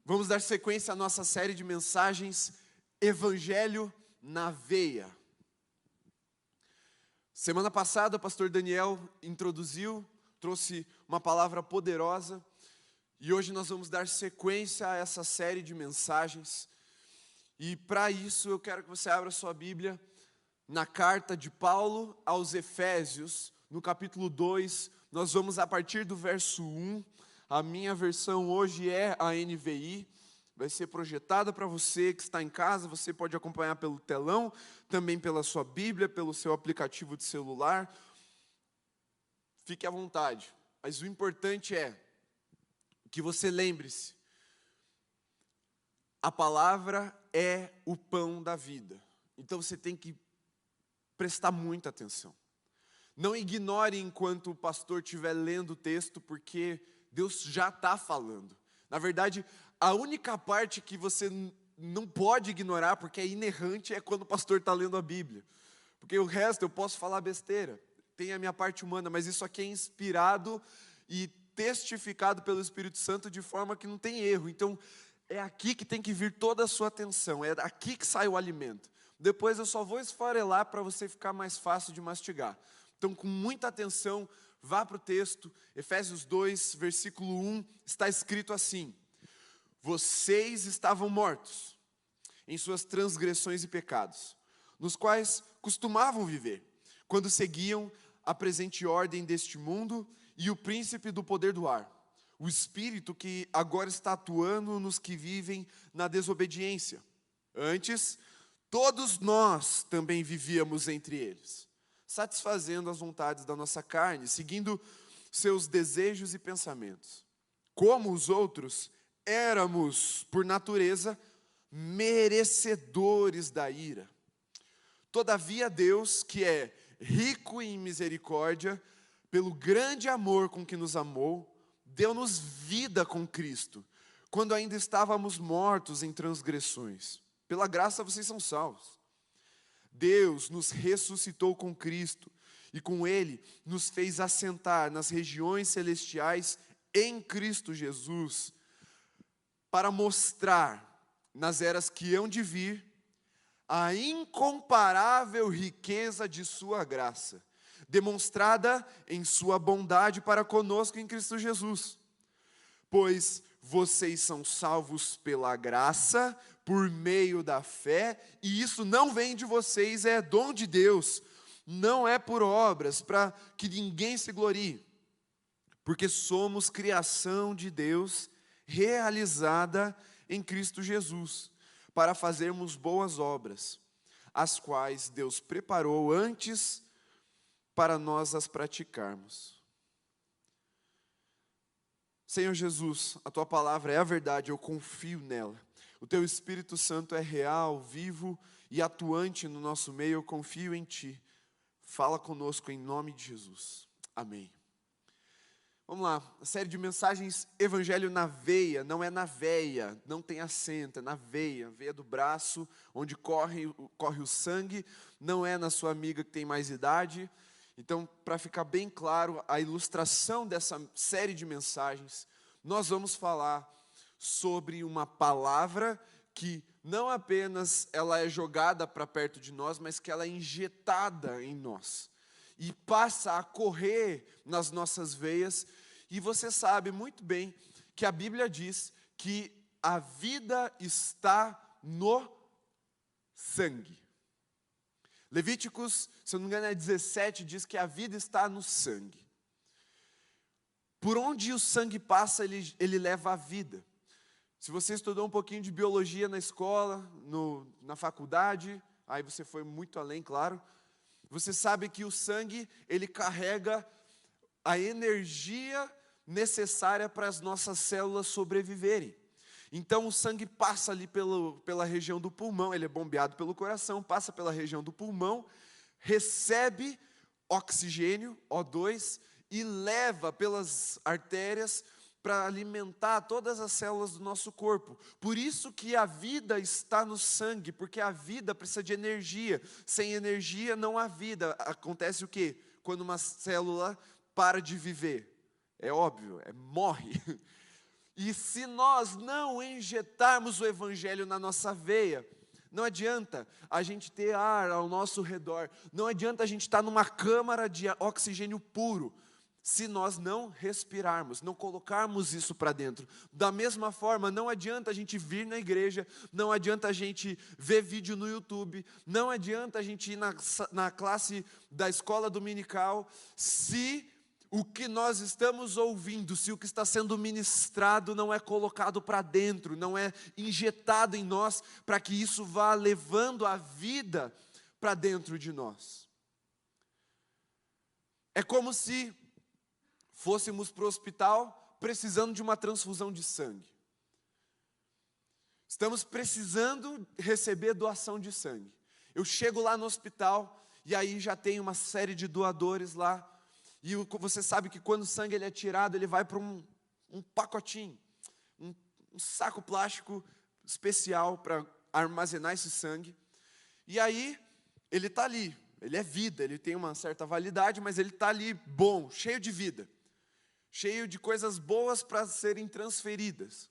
Vamos dar sequência à nossa série de mensagens Evangelho na Veia. Semana passada o pastor Daniel trouxe uma palavra poderosa e hoje nós vamos dar sequência a essa série de mensagens. E para isso eu quero que você abra sua Bíblia na carta de Paulo aos Efésios, no capítulo 2, nós vamos a partir do verso 1. A minha versão hoje é a NVI, vai ser projetada para você que está em casa, você pode acompanhar pelo telão, também pela sua Bíblia, pelo seu aplicativo de celular. Fique à vontade, mas o importante é que você lembre-se, a palavra é o pão da vida, então você tem que prestar muita atenção. Não ignore enquanto o pastor estiver lendo o texto, porque Deus já está falando. Na verdade, a única parte que você não pode ignorar, porque é inerrante, é quando o pastor está lendo a Bíblia. Porque o resto eu posso falar besteira, tem a minha parte humana, mas isso aqui é inspirado e testificado pelo Espírito Santo de forma que não tem erro. Então, é aqui que tem que vir toda a sua atenção, é aqui que sai o alimento. Depois eu só vou esfarelar para você ficar mais fácil de mastigar. Então, com muita atenção, vá para o texto, Efésios 2, versículo 1, está escrito assim: vocês estavam mortos em suas transgressões e pecados, nos quais costumavam viver, quando seguiam a presente ordem deste mundo e o príncipe do poder do ar, o espírito que agora está atuando nos que vivem na desobediência. Antes, todos nós também vivíamos entre eles, satisfazendo as vontades da nossa carne, seguindo seus desejos e pensamentos. Como os outros, éramos, por natureza, merecedores da ira. Todavia Deus, que é rico em misericórdia, pelo grande amor com que nos amou, deu-nos vida com Cristo, quando ainda estávamos mortos em transgressões. Pela graça vocês são salvos. Deus nos ressuscitou com Cristo e com Ele nos fez assentar nas regiões celestiais em Cristo Jesus, para mostrar nas eras que hão de vir a incomparável riqueza de sua graça, demonstrada em sua bondade para conosco em Cristo Jesus. Pois vocês são salvos pela graça, por meio da fé, e isso não vem de vocês, é dom de Deus, não é por obras, para que ninguém se glorie, porque somos criação de Deus, realizada em Cristo Jesus, para fazermos boas obras, as quais Deus preparou antes para nós as praticarmos. Senhor Jesus, a Tua palavra é a verdade, eu confio nela. O Teu Espírito Santo é real, vivo e atuante no nosso meio, eu confio em Ti. Fala conosco em nome de Jesus. Amém. Vamos lá, a série de mensagens Evangelho na Veia, não é na veia, não tem acento, é na veia, veia do braço, onde corre o sangue, não é na sua amiga que tem mais idade. Então, para ficar bem claro, a ilustração dessa série de mensagens, nós vamos falar sobre uma palavra que não apenas ela é jogada para perto de nós, mas que ela é injetada em nós e passa a correr nas nossas veias. E você sabe muito bem que a Bíblia diz que a vida está no sangue. Levíticos, se eu não me engano, 17, diz que a vida está no sangue. Por onde o sangue passa, ele leva a vida. Se você estudou um pouquinho de biologia na escola, na faculdade, aí você foi muito além, claro. Você sabe que o sangue, ele carrega a energia necessária para as nossas células sobreviverem. Então o sangue passa ali pela região do pulmão, ele é bombeado pelo coração, passa pela região do pulmão, recebe oxigênio, O2, e leva pelas artérias para alimentar todas as células do nosso corpo. Por isso que a vida está no sangue, porque a vida precisa de energia. Sem energia não há vida. Acontece o quê? Quando uma célula para de viver. É óbvio, morre. E se nós não injetarmos o evangelho na nossa veia, não adianta a gente ter ar ao nosso redor, não adianta a gente estar numa câmara de oxigênio puro, se nós não respirarmos, não colocarmos isso para dentro. Da mesma forma, não adianta a gente vir na igreja, não adianta a gente ver vídeo no YouTube, não adianta a gente ir na classe da escola dominical, se o que nós estamos ouvindo, se o que está sendo ministrado não é colocado para dentro, não é injetado em nós, para que isso vá levando a vida para dentro de nós. É como se fôssemos para o hospital precisando de uma transfusão de sangue. Estamos precisando receber doação de sangue. Eu chego lá no hospital e aí já tem uma série de doadores lá. E você sabe que quando o sangue ele é tirado, ele vai para um pacotinho, um saco plástico especial para armazenar esse sangue. E aí ele está ali, ele é vida, ele tem uma certa validade, mas ele está ali bom, cheio de vida. Cheio de coisas boas para serem transferidas.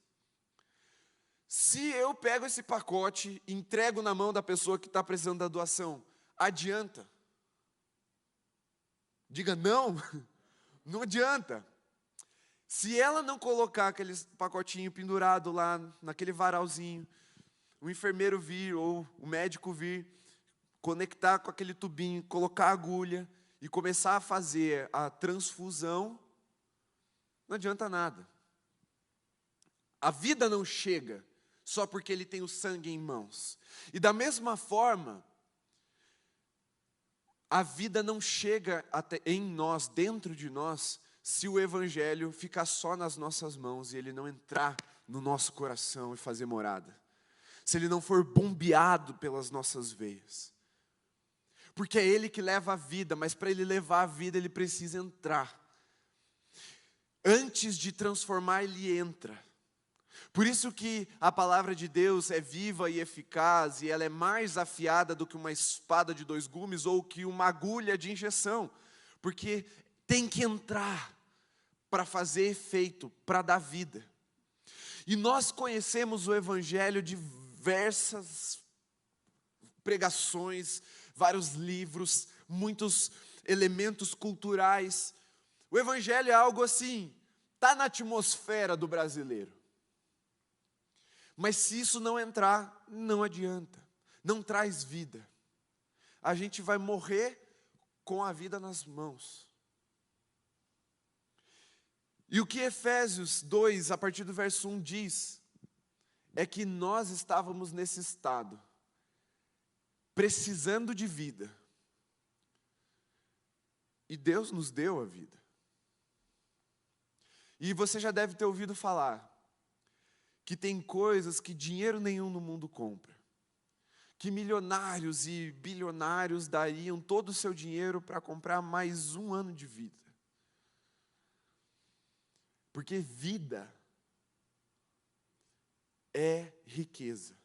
Se eu pego esse pacote e entrego na mão da pessoa que está precisando da doação, adianta? Diga não, não adianta. Se ela não colocar aquele pacotinho pendurado lá, naquele varalzinho, o enfermeiro vir ou o médico vir, conectar com aquele tubinho, colocar a agulha e começar a fazer a transfusão, não adianta nada. A vida não chega só porque ele tem o sangue em mãos. E da mesma forma, a vida não chega até em nós, dentro de nós, se o evangelho ficar só nas nossas mãos e ele não entrar no nosso coração e fazer morada. Se ele não for bombeado pelas nossas veias. Porque é ele que leva a vida, mas para ele levar a vida ele precisa entrar. Antes de transformar, ele entra. Por isso que a palavra de Deus é viva e eficaz, e ela é mais afiada do que uma espada de 2 gumes, ou que uma agulha de injeção. Porque tem que entrar para fazer efeito, para dar vida. E nós conhecemos o Evangelho de diversas pregações, vários livros, muitos elementos culturais. O Evangelho é algo assim, está na atmosfera do brasileiro. Mas se isso não entrar, não adianta, não traz vida. A gente vai morrer com a vida nas mãos. E o que Efésios 2, a partir do verso 1 diz, é que nós estávamos nesse estado, precisando de vida. E Deus nos deu a vida. E você já deve ter ouvido falar que tem coisas que dinheiro nenhum no mundo compra. Que milionários e bilionários dariam todo o seu dinheiro para comprar mais um ano de vida. Porque vida é riqueza.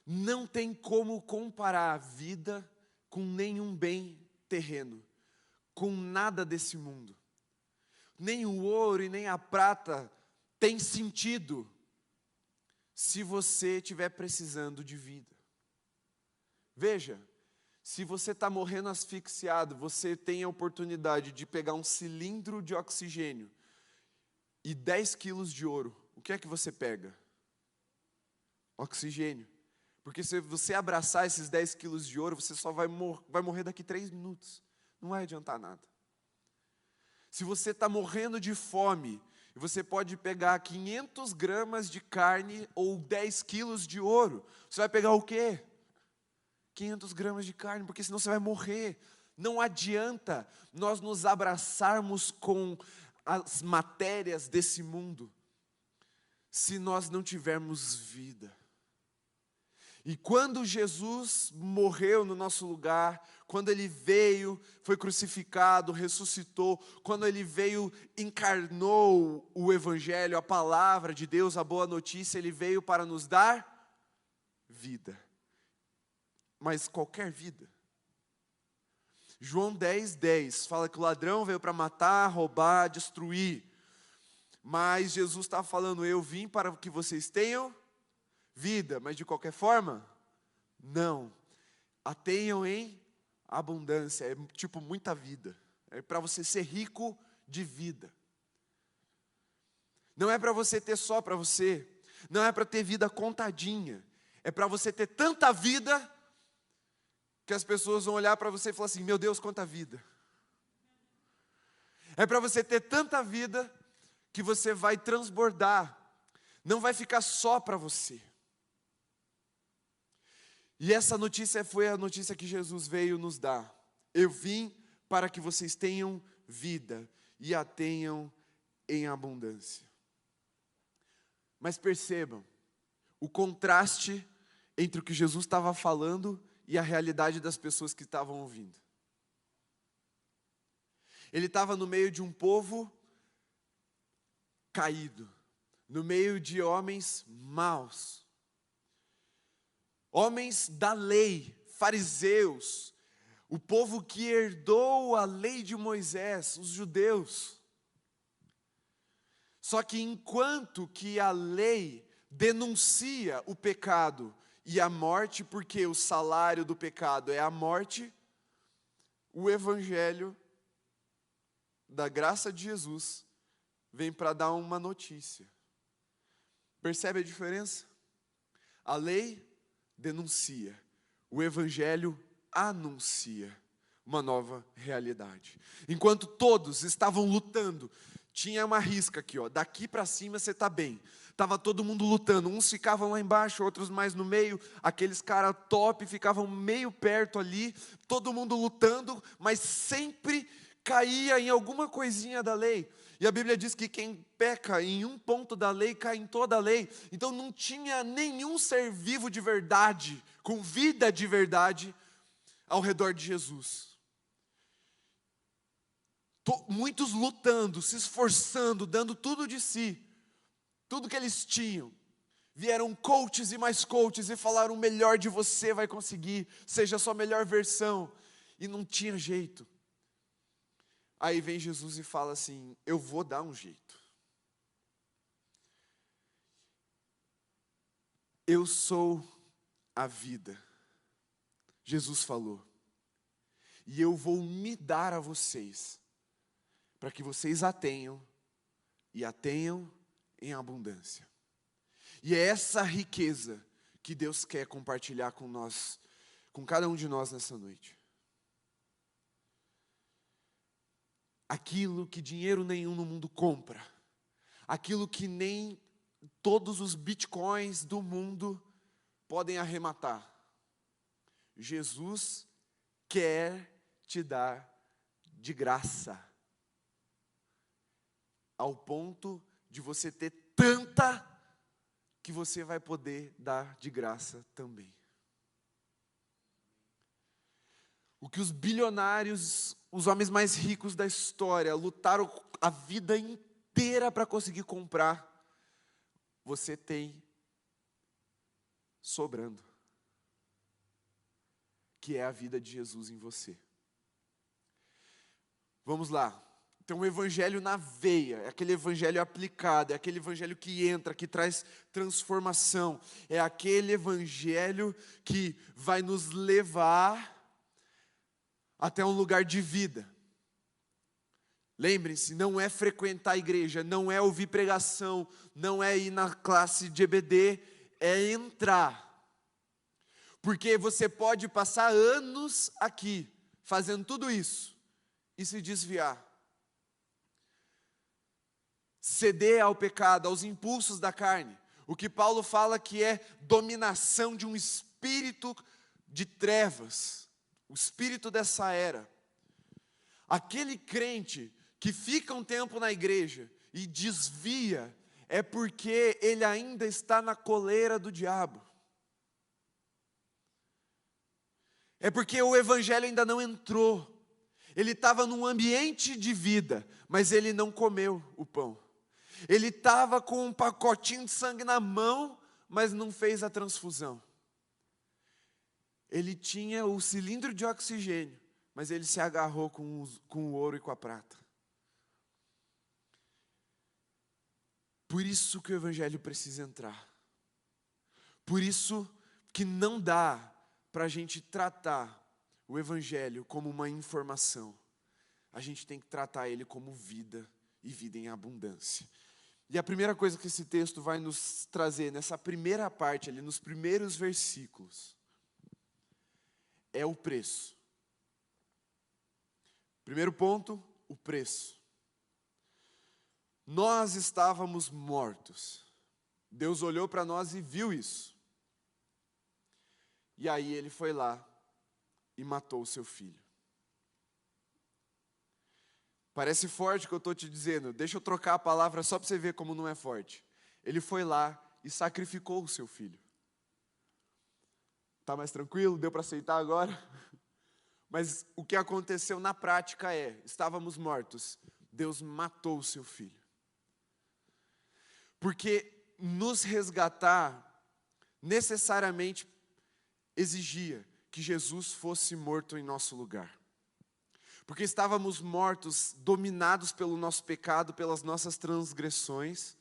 Não tem como comparar a vida com nenhum bem terreno, com nada desse mundo. Nem o ouro e nem a prata tem sentido se você estiver precisando de vida. Veja, se você está morrendo asfixiado, você tem a oportunidade de pegar um cilindro de oxigênio e 10 quilos de ouro. O que é que você pega? Oxigênio. Porque se você abraçar esses 10 quilos de ouro, você só vai morrer daqui 3 minutos. Não vai adiantar nada. Se você está morrendo de fome, você pode pegar 500 gramas de carne ou 10 quilos de ouro. Você vai pegar o quê? 500 gramas de carne, porque senão você vai morrer. Não adianta nós nos abraçarmos com as matérias desse mundo, se nós não tivermos vida. E quando Jesus morreu no nosso lugar, quando Ele veio, foi crucificado, ressuscitou, quando Ele veio, encarnou o Evangelho, a palavra de Deus, a boa notícia, Ele veio para nos dar vida. Mas qualquer vida. João 10:10 fala que o ladrão veio para matar, roubar, destruir. Mas Jesus está falando, eu vim para que vocês tenham vida, mas de qualquer forma, não. A tenham em abundância, é tipo muita vida. É para você ser rico de vida. Não é para você ter só para você, não é para ter vida contadinha. É para você ter tanta vida que as pessoas vão olhar para você e falar assim, meu Deus, quanta vida. É para você ter tanta vida que você vai transbordar, não vai ficar só para você. E essa notícia foi a notícia que Jesus veio nos dar. Eu vim para que vocês tenham vida e a tenham em abundância. Mas percebam o contraste entre o que Jesus estava falando e a realidade das pessoas que estavam ouvindo. Ele estava no meio de um povo caído, no meio de homens maus, homens da lei, fariseus, o povo que herdou a lei de Moisés, os judeus. Só que enquanto que a lei denuncia o pecado e a morte, porque o salário do pecado é a morte, o evangelho da graça de Jesus vem para dar uma notícia. Percebe a diferença? A lei denuncia, o evangelho anuncia uma nova realidade. Enquanto todos estavam lutando, tinha uma risca aqui, ó, daqui para cima você está bem. Estava todo mundo lutando, uns ficavam lá embaixo, outros mais no meio, aqueles caras top ficavam meio perto ali, todo mundo lutando, mas sempre caía em alguma coisinha da lei. E a Bíblia diz que quem peca em um ponto da lei, cai em toda a lei. Então não tinha nenhum ser vivo de verdade, com vida de verdade, ao redor de Jesus. Muitos lutando, se esforçando, dando tudo de si, tudo que eles tinham. Vieram coaches e mais coaches e falaram, o melhor de você vai conseguir, seja a sua melhor versão. E não tinha jeito. Aí vem Jesus e fala assim, eu vou dar um jeito. Eu sou a vida. Jesus falou. E eu vou me dar a vocês, para que vocês a tenham, e a tenham em abundância. E é essa riqueza que Deus quer compartilhar com nós, com cada um de nós nessa noite. Aquilo que dinheiro nenhum no mundo compra, aquilo que nem todos os bitcoins do mundo podem arrematar. Jesus quer te dar de graça, ao ponto de você ter tanta que você vai poder dar de graça também. O que os bilionários, os homens mais ricos da história, lutaram a vida inteira para conseguir comprar, você tem sobrando, que é a vida de Jesus em você. Vamos lá. Tem um evangelho na veia, é aquele evangelho aplicado, é aquele evangelho que entra, que traz transformação, é aquele evangelho que vai nos levar até um lugar de vida. Lembrem-se, não é frequentar a igreja, não é ouvir pregação, não é ir na classe de EBD, é entrar. Porque você pode passar anos aqui, fazendo tudo isso, e se desviar. Ceder ao pecado, aos impulsos da carne. O que Paulo fala que é dominação de um espírito de trevas, o espírito dessa era. Aquele crente que fica um tempo na igreja e desvia, é porque ele ainda está na coleira do diabo. É porque o evangelho ainda não entrou. Ele estava num ambiente de vida, mas ele não comeu o pão. Ele estava com um pacotinho de sangue na mão, mas não fez a transfusão. Ele tinha o cilindro de oxigênio, mas ele se agarrou com o ouro e com a prata. Por isso que o evangelho precisa entrar. Por isso que não dá para a gente tratar o evangelho como uma informação. A gente tem que tratar ele como vida e vida em abundância. E a primeira coisa que esse texto vai nos trazer, nessa primeira parte, ali nos primeiros versículos, é o preço. Primeiro ponto, o preço. Nós estávamos mortos. Deus olhou para nós e viu isso. E aí ele foi lá e matou o seu filho. Parece forte o que eu estou te dizendo. Deixa eu trocar a palavra só para você ver como não é forte. Ele foi lá e sacrificou o seu filho. Está mais tranquilo? Deu para aceitar agora? Mas o que aconteceu na prática estávamos mortos. Deus matou o seu filho. Porque nos resgatar necessariamente exigia que Jesus fosse morto em nosso lugar. Porque estávamos mortos, dominados pelo nosso pecado, pelas nossas transgressões.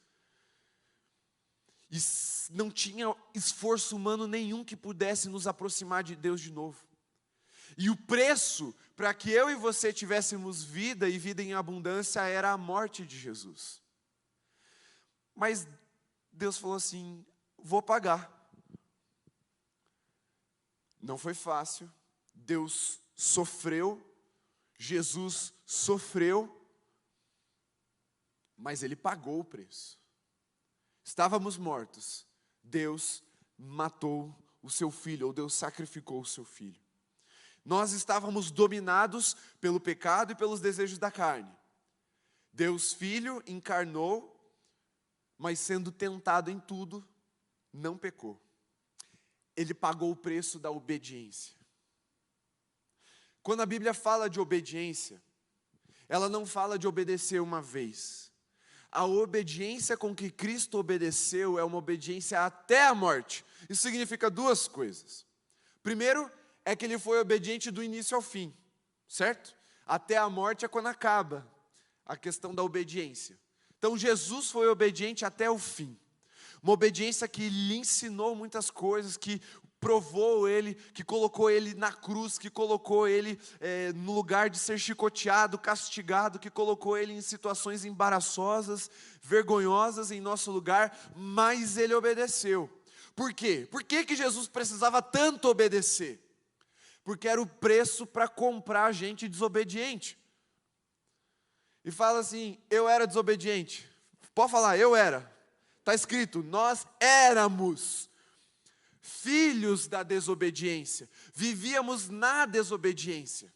E não tinha esforço humano nenhum que pudesse nos aproximar de Deus de novo. E o preço para que eu e você tivéssemos vida e vida em abundância era a morte de Jesus. Mas Deus falou assim, vou pagar. Não foi fácil. Deus sofreu. Jesus sofreu. Mas Ele pagou o preço. Estávamos mortos. Deus matou o seu filho, ou Deus sacrificou o seu filho. Nós estávamos dominados pelo pecado e pelos desejos da carne. Deus Filho encarnou, mas sendo tentado em tudo, não pecou. Ele pagou o preço da obediência. Quando a Bíblia fala de obediência, ela não fala de obedecer uma vez. A obediência com que Cristo obedeceu é uma obediência até a morte. Isso significa duas coisas. Primeiro, é que ele foi obediente do início ao fim, certo? Até a morte é quando acaba a questão da obediência. Então Jesus foi obediente até o fim. Uma obediência que lhe ensinou muitas coisas, que provou ele, que colocou ele na cruz, que colocou ele no lugar de ser chicoteado, castigado, que colocou ele em situações embaraçosas, vergonhosas em nosso lugar, mas ele obedeceu. Por quê? Por que Jesus precisava tanto obedecer? Porque era o preço para comprar gente desobediente. E fala assim, eu era desobediente. Pode falar, eu era. Está escrito, nós éramos filhos da desobediência. Vivíamos na desobediência.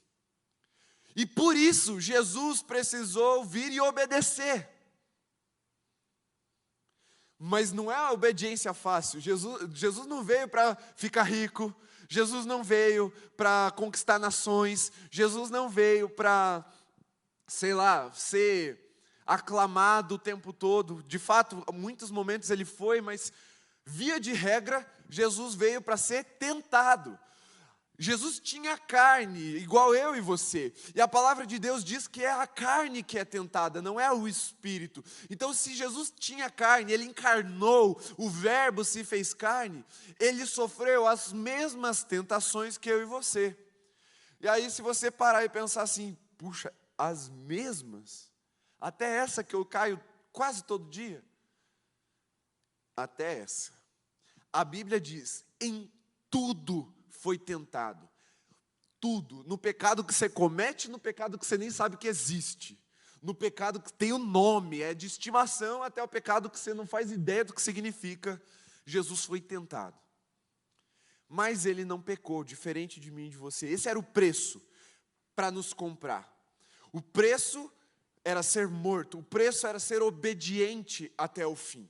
E por isso, Jesus precisou vir e obedecer. Mas não é a obediência fácil. Jesus não veio para ficar rico. Jesus não veio para conquistar nações. Jesus não veio para, ser aclamado o tempo todo. De fato, em muitos momentos ele foi, mas via de regra, Jesus veio para ser tentado. Jesus tinha carne, igual eu e você. E a palavra de Deus diz que é a carne que é tentada, não é o espírito. Então, se Jesus tinha carne, ele encarnou, o verbo se fez carne, ele sofreu as mesmas tentações que eu e você. E aí, se você parar e pensar assim, puxa, as mesmas? Até essa que eu caio quase todo dia? Até essa. A Bíblia diz, em tudo foi tentado. Tudo. No pecado que você comete, no pecado que você nem sabe que existe. No pecado que tem um nome, é de estimação, até o pecado que você não faz ideia do que significa. Jesus foi tentado. Mas ele não pecou, diferente de mim e de você. Esse era o preço para nos comprar. O preço era ser morto, o preço era ser obediente até o fim.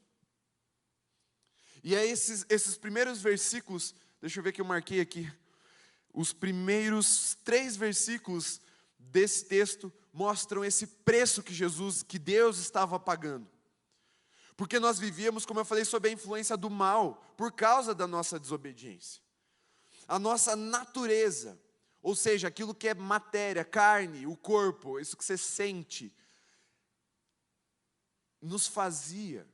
E é esses primeiros versículos, deixa eu ver que eu marquei aqui. Os primeiros 3 versículos desse texto mostram esse preço que Deus estava pagando. Porque nós vivíamos, como eu falei, sob a influência do mal, por causa da nossa desobediência. A nossa natureza, ou seja, aquilo que é matéria, carne, o corpo, isso que você sente, nos fazia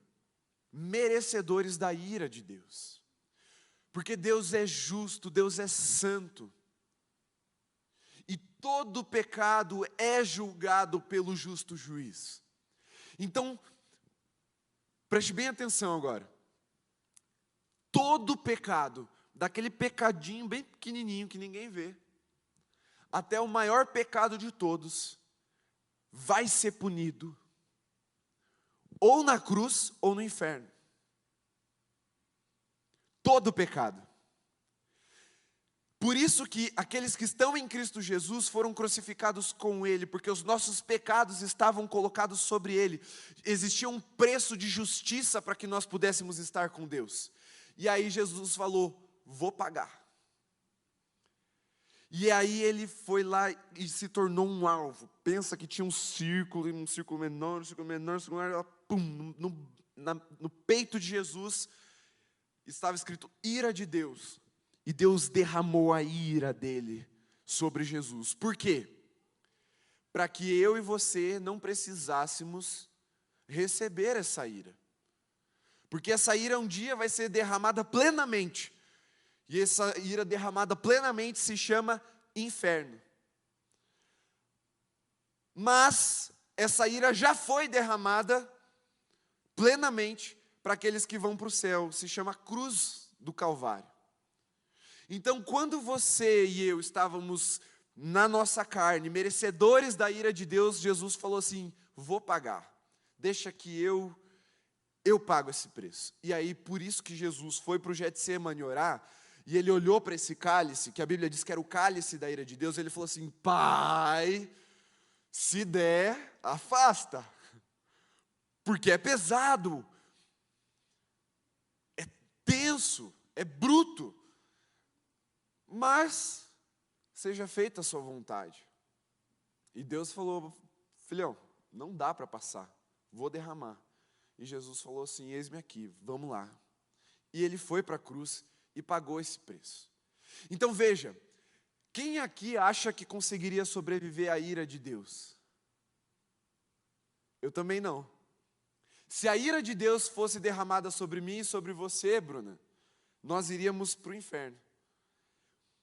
merecedores da ira de Deus. Porque Deus é justo, Deus é santo. E todo pecado é julgado pelo justo juiz. Então, preste bem atenção agora. Todo pecado, daquele pecadinho bem pequenininho que ninguém vê, até o maior pecado de todos, vai ser punido, ou na cruz ou no inferno. Todo pecado. Por isso que aqueles que estão em Cristo Jesus foram crucificados com Ele, porque os nossos pecados estavam colocados sobre Ele. Existia um preço de justiça para que nós pudéssemos estar com Deus. E aí Jesus falou, vou pagar. E aí ele foi lá e se tornou um alvo. Pensa que tinha um círculo menor, um círculo menor, um círculo menor, pum, no peito de Jesus estava escrito ira de Deus. E Deus derramou a ira dele sobre Jesus. Por quê? Para que eu e você não precisássemos receber essa ira. Porque essa ira um dia vai ser derramada plenamente. E essa ira derramada plenamente se chama inferno. Mas essa ira já foi derramada plenamente para aqueles que vão para o céu. Se chama cruz do Calvário. Então, quando você e eu estávamos na nossa carne, merecedores da ira de Deus, Jesus falou assim, vou pagar. Deixa que eu pago esse preço. E aí, por isso que Jesus foi para o Getsemane orar, e ele olhou para esse cálice, que a Bíblia diz que era o cálice da ira de Deus, ele falou assim, Pai, se der, afasta, porque é pesado, é tenso, é bruto, mas seja feita a sua vontade. E Deus falou, filhão, não dá para passar, vou derramar. E Jesus falou assim, eis-me aqui, vamos lá. E ele foi para a cruz e pagou esse preço. Então veja, quem aqui acha que conseguiria sobreviver à ira de Deus? Eu também não. Se a ira de Deus fosse derramada sobre mim e sobre você, Bruna, nós iríamos para o inferno.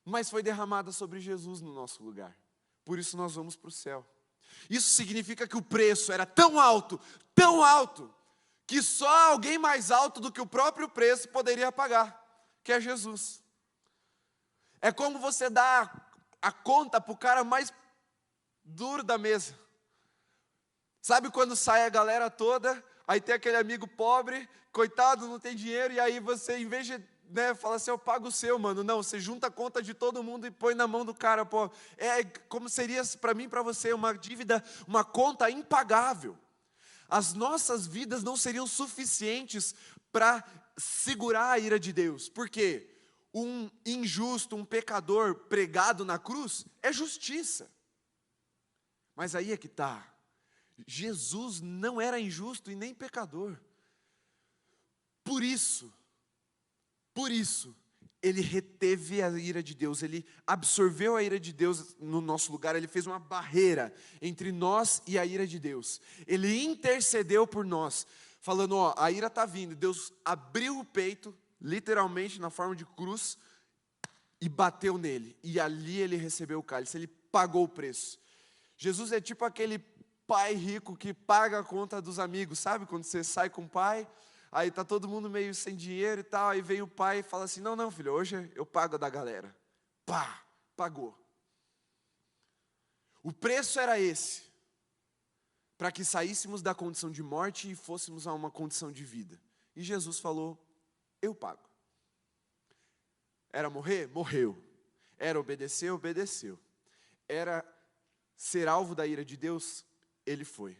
Mas foi derramada sobre Jesus no nosso lugar. Por isso nós vamos para o céu. Isso significa que o preço era tão alto, que só alguém mais alto do que o próprio preço poderia pagar, que é Jesus. É como você dar a conta para o cara mais duro da mesa. Sabe quando sai a galera toda, aí tem aquele amigo pobre, coitado, não tem dinheiro, e aí você, em vez de fala assim, eu pago o seu, mano. Não, você junta a conta de todo mundo e põe na mão do cara. Pô. É como seria para mim e para você uma dívida, uma conta impagável. As nossas vidas não seriam suficientes para segurar a ira de Deus. Por quê? Um injusto, um pecador pregado na cruz é justiça. Mas aí é que está. Jesus não era injusto e nem pecador. Por isso, ele reteve a ira de Deus, ele absorveu a ira de Deus no nosso lugar, ele fez uma barreira entre nós e a ira de Deus. Ele intercedeu por nós, falando, a ira está vindo. Deus abriu o peito, literalmente na forma de cruz, e bateu nele. E ali ele recebeu o cálice, ele pagou o preço. Jesus é tipo aquele pai rico que paga a conta dos amigos, sabe? Quando você sai com o pai, aí tá todo mundo meio sem dinheiro e tal, aí vem o pai e fala assim, não filho, hoje eu pago da galera. Pá, pagou. O preço era esse, para que saíssemos da condição de morte e fôssemos a uma condição de vida. E Jesus falou, eu pago. Era morrer? Morreu. Era obedecer? Obedeceu. Era ser alvo da ira de Deus? Ele foi.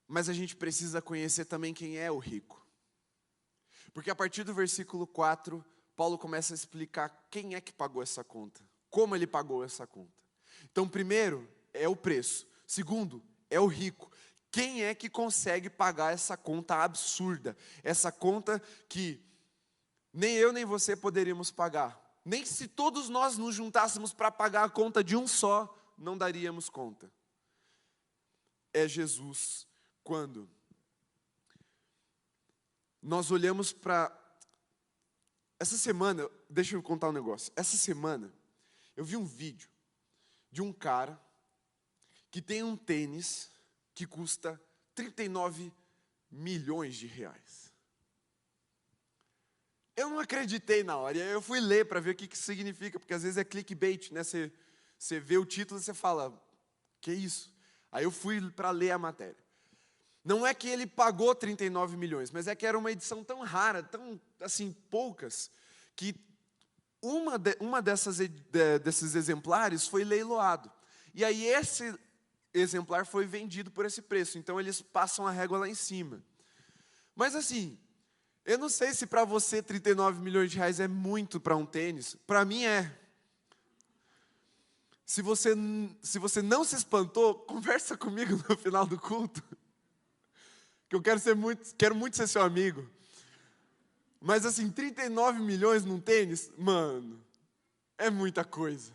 Mas a gente precisa conhecer também quem é o rico. Porque a partir do versículo 4, Paulo começa a explicar quem é que pagou essa conta. Como ele pagou essa conta. Então, primeiro, é o preço. Segundo, é o rico. Quem é que consegue pagar essa conta absurda? Essa conta que nem eu nem você poderíamos pagar. Nem se todos nós nos juntássemos para pagar a conta de um só, não daríamos conta. É Jesus. Quando? nós olhamos para... Essa semana, deixa eu contar um negócio. Essa semana, eu vi um vídeo de um cara que tem um tênis que custa 39 milhões de reais. Eu não acreditei na hora, e aí eu fui ler para ver o que isso significa, porque às vezes é clickbait, né? Você vê o título e você fala, que isso? Aí eu fui para ler a matéria. Não é que ele pagou 39 milhões, mas é que era uma edição tão rara, tão, assim, poucas, que desses exemplares foi leiloado. E aí esse exemplar foi vendido por esse preço, então eles passam a régua lá em cima. Mas assim, eu não sei se para você 39 milhões de reais é muito para um tênis, para mim é. Se você não se espantou, conversa comigo no final do culto, que eu quero muito ser seu amigo. Mas assim, 39 milhões num tênis, mano, é muita coisa.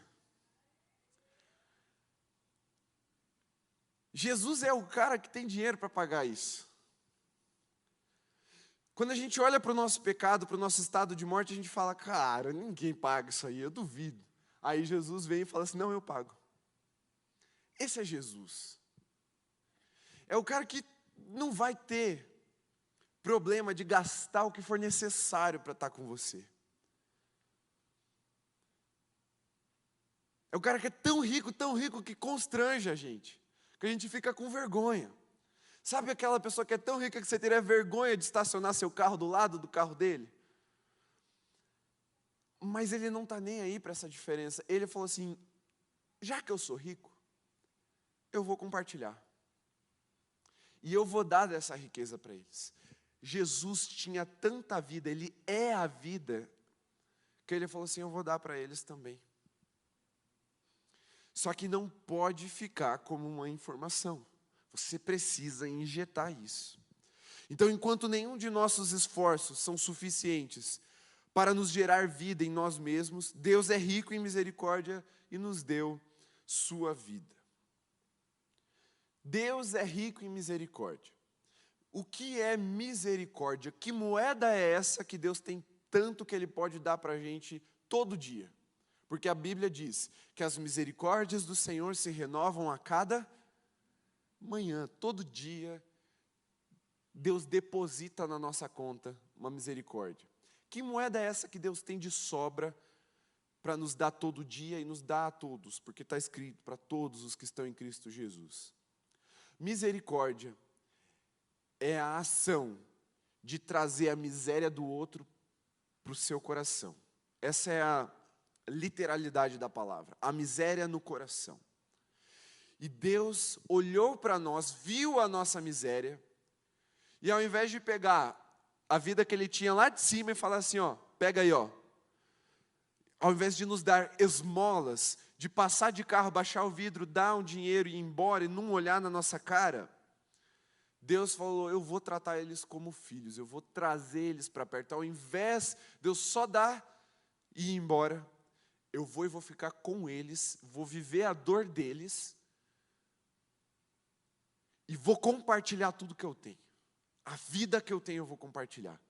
Jesus é o cara que tem dinheiro para pagar isso. Quando a gente olha para o nosso pecado, para o nosso estado de morte, a gente fala, cara, ninguém paga isso aí, eu duvido. Aí Jesus vem e fala assim, não, eu pago. Esse é Jesus. É o cara que não vai ter problema de gastar o que for necessário para estar com você. É o cara que é tão rico que constrange a gente, que a gente fica com vergonha. Sabe aquela pessoa que é tão rica que você teria vergonha de estacionar seu carro do lado do carro dele? Mas ele não está nem aí para essa diferença. Ele falou assim, já que eu sou rico, eu vou compartilhar. E eu vou dar dessa riqueza para eles. Jesus tinha tanta vida, Ele é a vida, que Ele falou assim, eu vou dar para eles também. Só que não pode ficar como uma informação. Você precisa injetar isso. Então, enquanto nenhum de nossos esforços são suficientes para nos gerar vida em nós mesmos, Deus é rico em misericórdia e nos deu sua vida. Deus é rico em misericórdia. O que é misericórdia? Que moeda é essa que Deus tem tanto que Ele pode dar para a gente todo dia? Porque a Bíblia diz que as misericórdias do Senhor se renovam a cada manhã. Todo dia, Deus deposita na nossa conta uma misericórdia. Que moeda é essa que Deus tem de sobra para nos dar todo dia e nos dá a todos? Porque está escrito para todos os que estão em Cristo Jesus. Misericórdia é a ação de trazer a miséria do outro para o seu coração. Essa é a literalidade da palavra, a miséria no coração. E Deus olhou para nós, viu a nossa miséria, e ao invés de pegar a vida que Ele tinha lá de cima e falar assim, ó, pega aí, ó. Ao invés de nos dar esmolas, de passar de carro, baixar o vidro, dar um dinheiro e ir embora e não olhar na nossa cara, Deus falou, eu vou tratar eles como filhos, eu vou trazer eles para perto. Ao invés de eu só dar e ir embora, eu vou e vou ficar com eles, vou viver a dor deles e vou compartilhar tudo que eu tenho. A vida que eu tenho eu vou compartilhar.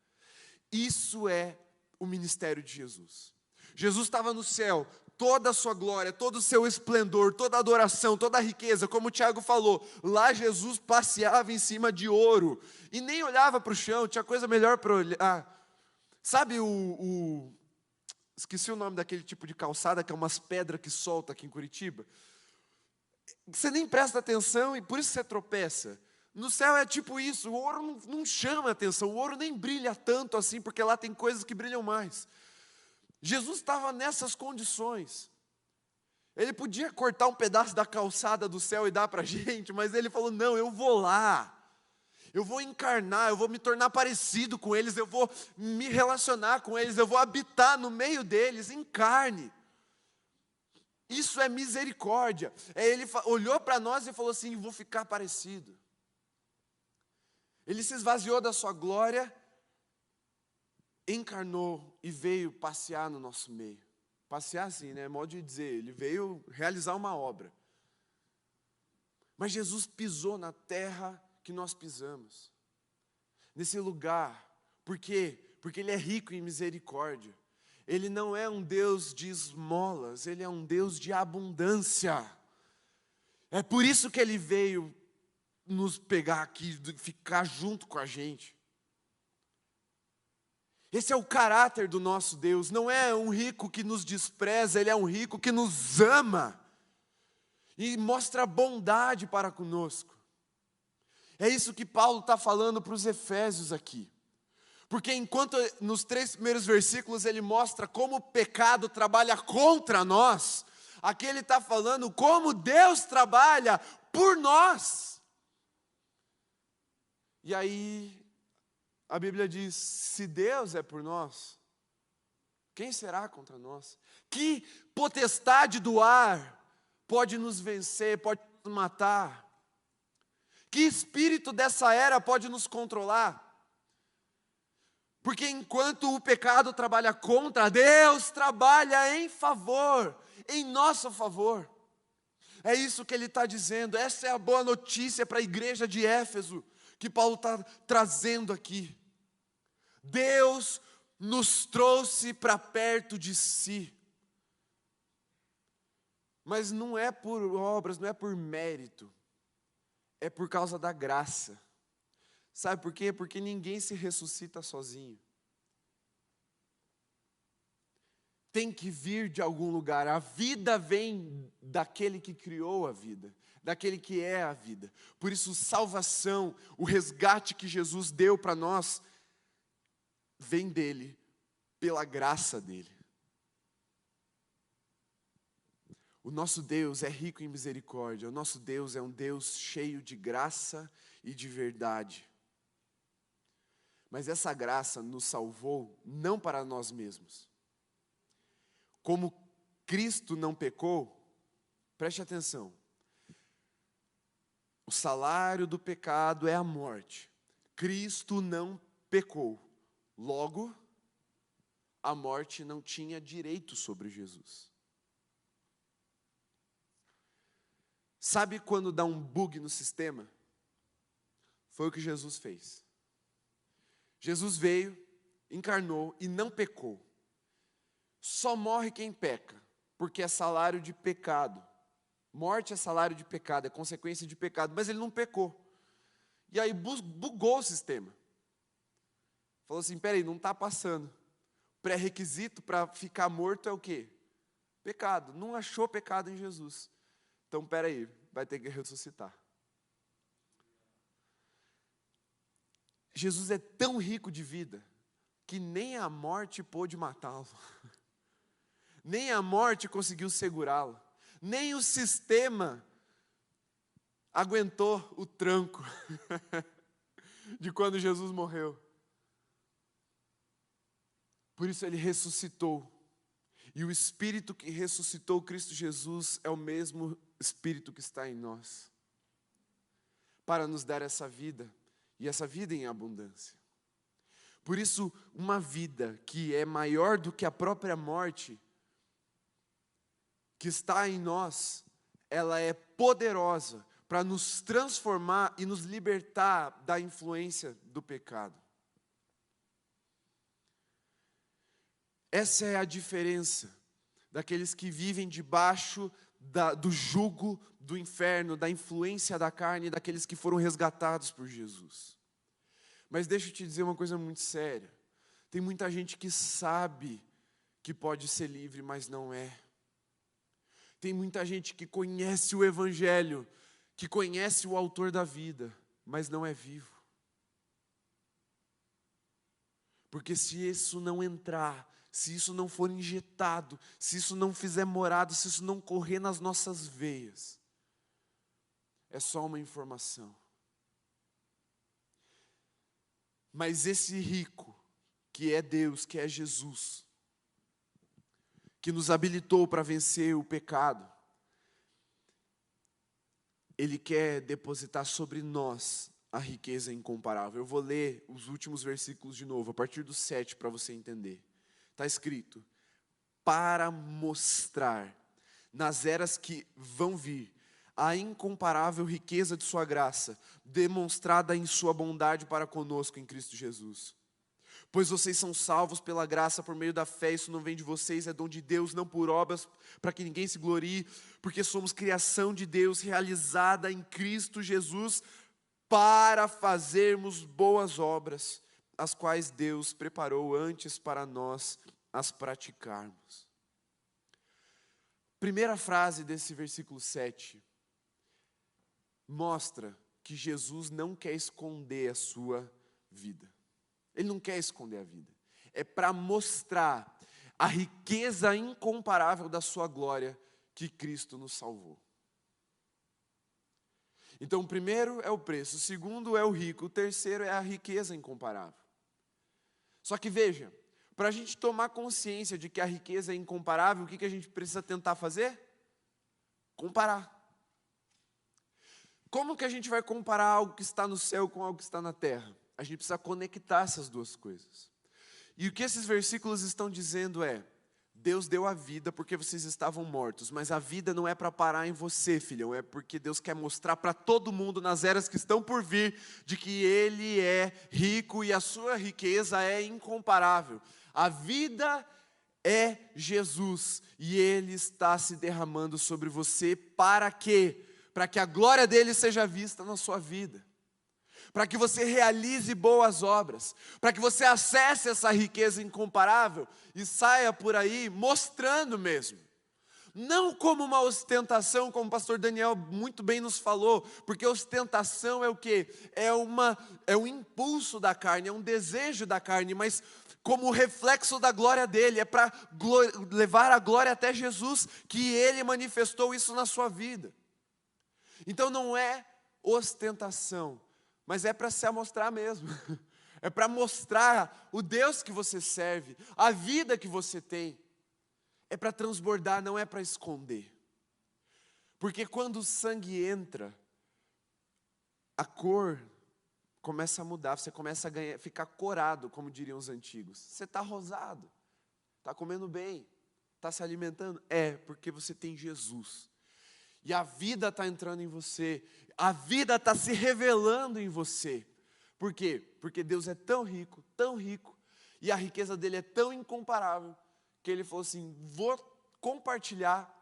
Isso é o ministério de Jesus. Jesus estava no céu, toda a sua glória, todo o seu esplendor, toda a adoração, toda a riqueza, como o Tiago falou, lá Jesus passeava em cima de ouro, e nem olhava para o chão, tinha coisa melhor para olhar. Sabe esqueci o nome daquele tipo de calçada, que é umas pedras que solta aqui em Curitiba? Você nem presta atenção e por isso você tropeça. No céu é tipo isso, o ouro não chama atenção, o ouro nem brilha tanto assim, porque lá tem coisas que brilham mais. Jesus estava nessas condições. Ele podia cortar um pedaço da calçada do céu e dar para a gente, mas Ele falou, não, eu vou lá. Eu vou encarnar, eu vou me tornar parecido com eles, eu vou me relacionar com eles, eu vou habitar no meio deles, em carne. Isso é misericórdia. Ele olhou para nós e falou assim, vou ficar parecido. Ele se esvaziou da sua glória, encarnou e veio passear no nosso meio. Passear assim, né? Modo de dizer, Ele veio realizar uma obra. Mas Jesus pisou na terra que nós pisamos. Nesse lugar Por quê? Porque Ele é rico em misericórdia. Ele não é um Deus de esmolas, Ele é um Deus de abundância. É por isso que Ele veio nos pegar aqui, ficar junto com a gente. Esse é o caráter do nosso Deus. Não é um rico que nos despreza, Ele é um rico que nos ama e mostra bondade para conosco. É isso que Paulo está falando para os Efésios aqui. Porque enquanto nos 3 primeiros versículos ele mostra como o pecado trabalha contra nós, aqui ele está falando como Deus trabalha por nós. E aí a Bíblia diz, se Deus é por nós, quem será contra nós? Que potestade do ar pode nos vencer, pode nos matar? Que espírito dessa era pode nos controlar? Porque enquanto o pecado trabalha contra, Deus trabalha em favor, em nosso favor. É isso que ele está dizendo, essa é a boa notícia para a igreja de Éfeso, que Paulo está trazendo aqui. Deus nos trouxe para perto de si. Mas não é por obras, não é por mérito. É por causa da graça. Sabe por quê? Porque ninguém se ressuscita sozinho. Tem que vir de algum lugar. A vida vem daquele que criou a vida, daquele que é a vida. Por isso, salvação, o resgate que Jesus deu para nós, vem dele, pela graça dele. O nosso Deus é rico em misericórdia, o nosso Deus é um Deus cheio de graça e de verdade. Mas essa graça nos salvou não para nós mesmos. Como Cristo não pecou, preste atenção, o salário do pecado é a morte. Cristo não pecou, logo, a morte não tinha direito sobre Jesus. Sabe quando dá um bug no sistema? Foi o que Jesus fez. Jesus veio, encarnou e não pecou. Só morre quem peca, porque é salário de pecado. Morte é salário de pecado, é consequência de pecado, mas ele não pecou. E aí bugou o sistema. Falou assim, peraí, não está passando. Pré-requisito para ficar morto é o quê? Pecado. Não achou pecado em Jesus. Então, peraí, vai ter que ressuscitar. Jesus é tão rico de vida, que nem a morte pôde matá-lo. Nem a morte conseguiu segurá-lo. Nem o sistema aguentou o tranco de quando Jesus morreu. Por isso ele ressuscitou. E o Espírito que ressuscitou Cristo Jesus é o mesmo Espírito que está em nós, para nos dar essa vida, e essa vida em abundância. Por isso, uma vida que é maior do que a própria morte, que está em nós, ela é poderosa para nos transformar e nos libertar da influência do pecado. Essa é a diferença daqueles que vivem debaixo do jugo do inferno, da influência da carne, daqueles que foram resgatados por Jesus. Mas deixa eu te dizer uma coisa muito séria. Tem muita gente que sabe que pode ser livre, mas não é. Tem muita gente que conhece o Evangelho, que conhece o autor da vida, mas não é vivo. Porque se isso não entrar, se isso não for injetado, se isso não fizer morada, se isso não correr nas nossas veias, é só uma informação. Mas esse rico, que é Deus, que é Jesus, que nos habilitou para vencer o pecado, Ele quer depositar sobre nós a riqueza incomparável. Eu vou ler os últimos versículos de novo, a partir do 7, para você entender. Está escrito, para mostrar nas eras que vão vir a incomparável riqueza de sua graça, demonstrada em sua bondade para conosco em Cristo Jesus. Pois vocês são salvos pela graça por meio da fé, isso não vem de vocês, é dom de Deus, não por obras, para que ninguém se glorie, porque somos criação de Deus, realizada em Cristo Jesus, para fazermos boas obras, as quais Deus preparou antes para nós as praticarmos. Primeira frase desse versículo 7 mostra que Jesus não quer esconder a sua vida. Ele não quer esconder a vida. É para mostrar a riqueza incomparável da sua glória que Cristo nos salvou. Então, o primeiro é o preço, o segundo é o rico, o terceiro é a riqueza incomparável. Só que veja, para a gente tomar consciência de que a riqueza é incomparável, o que a gente precisa tentar fazer? Comparar. Como que a gente vai comparar algo que está no céu com algo que está na terra? A gente precisa conectar essas duas coisas. E o que esses versículos estão dizendo é: Deus deu a vida porque vocês estavam mortos, mas a vida não é para parar em você, filhão, é porque Deus quer mostrar para todo mundo nas eras que estão por vir, de que Ele é rico e a sua riqueza é incomparável. A vida é Jesus e Ele está se derramando sobre você para quê? Para que a glória dEle seja vista na sua vida. Para que você realize boas obras, para que você acesse essa riqueza incomparável e saia por aí mostrando mesmo. Não como uma ostentação, como o pastor Daniel muito bem nos falou, porque ostentação é o quê? É um impulso da carne, é um desejo da carne, mas como reflexo da glória dele, é para levar a glória até Jesus, que ele manifestou isso na sua vida. Então não é ostentação, mas é para se amostrar mesmo. É para mostrar o Deus que você serve, a vida que você tem. É para transbordar, não é para esconder. Porque quando o sangue entra, a cor começa a mudar, você começa a ficar corado, como diriam os antigos. Você está rosado, está comendo bem, está se alimentando. É, porque você tem Jesus. E a vida está entrando em você, a vida está se revelando em você. Por quê? Porque Deus é tão rico, e a riqueza dele é tão incomparável, que ele falou assim: vou compartilhar,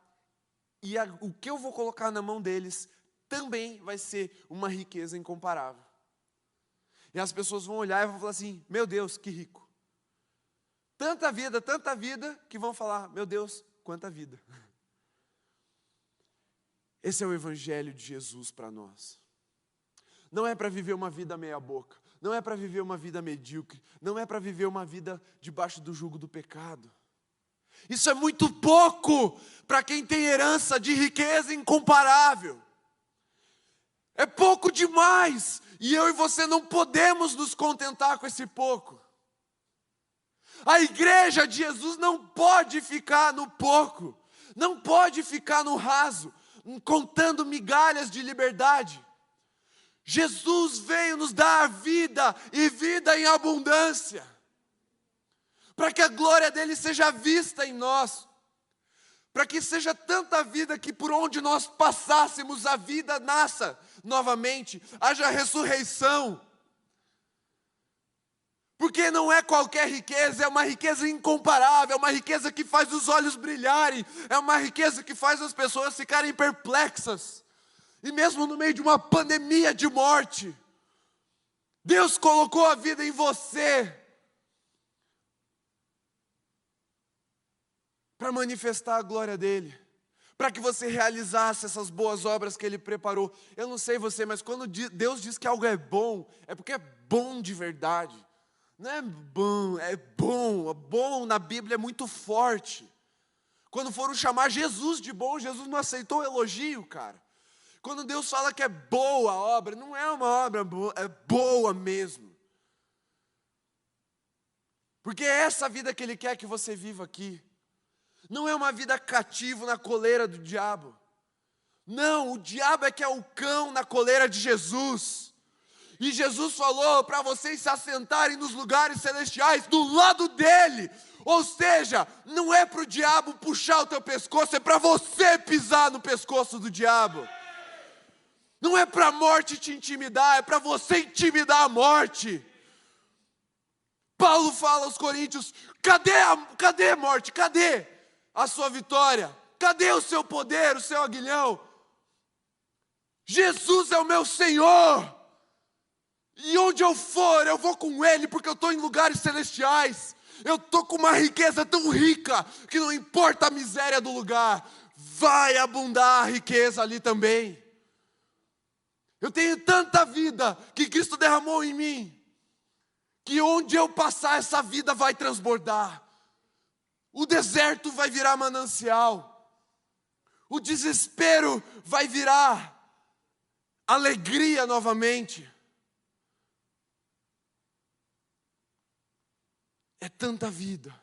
e o que eu vou colocar na mão deles também vai ser uma riqueza incomparável. E as pessoas vão olhar e vão falar assim: meu Deus, que rico. Tanta vida, que vão falar: meu Deus, quanta vida. Esse é o evangelho de Jesus para nós. Não é para viver uma vida meia boca, não é para viver uma vida medíocre, não é para viver uma vida debaixo do jugo do pecado. Isso é muito pouco para quem tem herança de riqueza incomparável. É pouco demais, e eu e você não podemos nos contentar com esse pouco. A igreja de Jesus não pode ficar no pouco, não pode ficar no raso, contando migalhas de liberdade. Jesus veio nos dar vida e vida em abundância, para que a glória dele seja vista em nós, para que seja tanta vida que por onde nós passássemos a vida nasça novamente, haja ressurreição. Porque não é qualquer riqueza, é uma riqueza incomparável, é uma riqueza que faz os olhos brilharem, é uma riqueza que faz as pessoas ficarem perplexas. E mesmo no meio de uma pandemia de morte, Deus colocou a vida em você para manifestar a glória dele, para que você realizasse essas boas obras que ele preparou. Eu não sei você, mas quando Deus diz que algo é bom, é porque é bom de verdade. Não é bom, é bom. Bom na Bíblia é muito forte. Quando foram chamar Jesus de bom, Jesus não aceitou o elogio, cara. Quando Deus fala que é boa a obra, não é uma obra boa, é boa mesmo. Porque é essa vida que Ele quer que você viva aqui. Não é uma vida cativo na coleira do diabo. Não, o diabo é que é o cão na coleira de Jesus. E Jesus falou para vocês se assentarem nos lugares celestiais do lado dele. Ou seja, não é para o diabo puxar o teu pescoço, é para você pisar no pescoço do diabo. Não é para a morte te intimidar, é para você intimidar a morte. Paulo fala aos coríntios: cadê a morte? Cadê a sua vitória? Cadê o seu poder, o seu aguilhão? Jesus é o meu Senhor. E onde eu for, eu vou com Ele, porque eu estou em lugares celestiais. Eu estou com uma riqueza tão rica, que não importa a miséria do lugar, vai abundar a riqueza ali também. Eu tenho tanta vida que Cristo derramou em mim, que onde eu passar, essa vida vai transbordar. O deserto vai virar manancial. O desespero vai virar alegria novamente. É tanta vida,